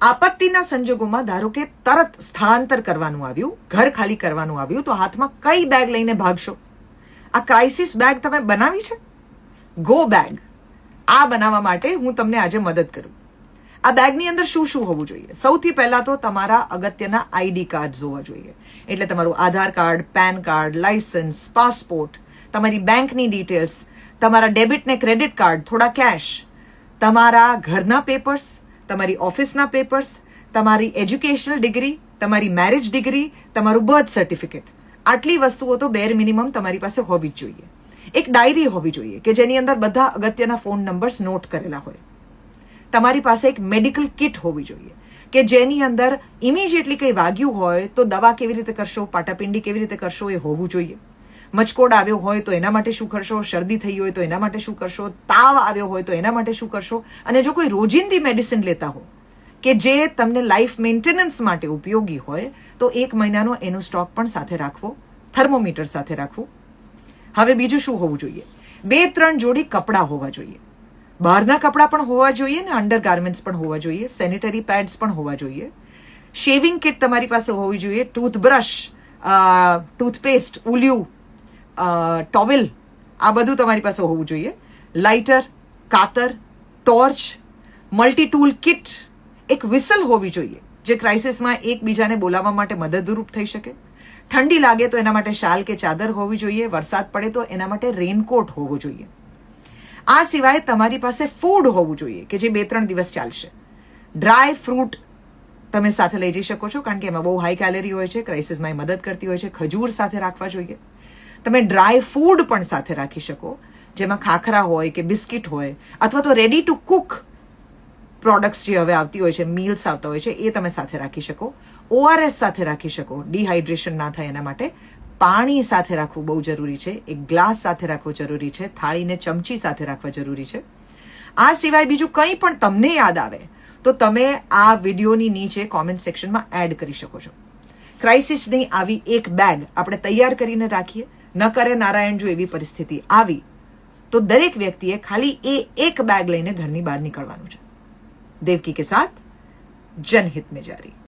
આપત્તિના સંજોગોમાં ધારો કે તરત સ્થળાંતર કરવાનું આવ્યું, ઘર ખાલી કરવાનું આવ્યું, તો હાથમાં કઈ બેગ લઈને ભાગશો? આ ક્રાઇસિસ બેગ તમે બનાવી છે? Go bag. આ બનાવવા માટે હું તમને આજે મદદ કરું. આ બેગની અંદર શું શું હોવું જોઈએ? સૌથી પહેલા તો તમારા અગત્યના આઈડી કાર્ડ હોવા જોઈએ. એટલે તમારું Aadhaar card, PAN card, license, passport, તમારી બેંકની ડિટેલ્સ, તમારા ડેબિટ ને ક્રેડિટ કાર્ડ, થોડા કેશ, તમારા ઘરના પેપર્સ, તમારી ઓફિસના પેપર્સ, તમારી એજ્યુકેશનલ ડિગ્રી, તમારી મેરેજ ડિગ્રી, તમારું બર્થ સર્ટિફિકેટ. આટલી વસ્તુઓ તો બેર મિનિમમ તમારી પાસે હોવી જ જોઈએ. એક ડાયરી હોવી જોઈએ કે જેની અંદર બધા અગત્યના ફોન નંબર્સ નોટ કરેલા હોય. તમારી પાસે એક મેડિકલ કિટ હોવી જોઈએ કે જેની અંદર ઇમિડિયેટલી કંઈ વાગ્યું હોય તો દવા કેવી રીતે કરશો, પાટાપિંડી કેવી રીતે કરશો એ હોવું જોઈએ. મચકોડ આવ્યો હોય તો એના માટે શું કરશો, શરદી થઈ હોય તો એના માટે શું કરશો, તાવ આવ્યો હોય તો એના માટે શું કરશો, અને જો કોઈ રોજિંદી મેડિસિન લેતા હો કે જે તમને લાઈફ મેન્ટેનન્સ માટે ઉપયોગી હોય તો 1 મહિનાનો એનો સ્ટોક પણ સાથે રાખવો, થર્મોમીટર સાથે રાખવું. હવે બીજું શું હોવું જોઈએ? 2-3 જોડી કપડાં હોવા જોઈએ. બહારના કપડાં પણ હોવા જોઈએ ને અંડર ગાર્મેન્ટ્સ પણ હોવા જોઈએ, સેનિટરી પેડ્સ પણ હોવા જોઈએ. શેવિંગ કિટ તમારી પાસે હોવી જોઈએ, ટૂથબ્રશ, ટૂથપેસ્ટ, ઉલિયું, ટોવેલ, આ બધું તમારી પાસે હોવું જોઈએ. લાઇટર, કાતર, ટોર્ચ, મલ્ટી ટૂલ કિટ, એક વિસલ હોવી જોઈએ જે ક્રાઇસિસમાં એકબીજાને બોલાવવા માટે મદદરૂપ થઈ શકે. ઠંડી લાગે તો એના માટે શાલ કે ચાદર હોવી જોઈએ. વરસાદ પડે તો એના માટે રેનકોટ હોવો જોઈએ. આ સિવાય તમારી પાસે ફૂડ હોવું જોઈએ કે જે 2-3 દિવસ ચાલશે. ડ્રાય ફ્રૂટ તમે સાથે લઈ જઈ શકો છો કારણ કે એમાં બહુ હાઈ કેલેરી હોય છે, ક્રાઇસિસમાં એ મદદ કરતી હોય છે. ખજૂર સાથે રાખવા જોઈએ. તમે ડ્રાય ફૂડ પણ સાથે રાખી શકો જેમાં ખાખરા હોય કે બિસ્કિટ હોય, અથવા તો રેડી ટુ કુક પ્રોડક્ટ્સ જે હવે આવતી હોય છે, મીલ્સ આવતા હોય છે, એ તમે સાથે રાખી શકો. ORS સાથે રાખી શકો, ડિહાઇડ્રેશન ના થાય એના માટે. પાણી સાથે રાખવું બહુ જરૂરી છે. એક ગ્લાસ સાથે રાખવો જરૂરી છે. થાળીને ચમચી સાથે રાખવા જરૂરી છે. આ સિવાય બીજું કંઈ પણ તમને યાદ આવે તો તમે આ વિડીયોની નીચે કોમેન્ટ સેક્શનમાં એડ કરી શકો છો. ક્રાઇસિસની આવી એક બેગ આપણે તૈયાર કરીને રાખીએ. ન કરે નારાયણ જો એવી પરિસ્થિતિ આવી તો દરેક વ્યક્તિએ ખાલી એ એક બેગ લઈને ઘરની બહાર નીકળવાનું છે. દેવકી કે સાથ, જનહિત में जारी.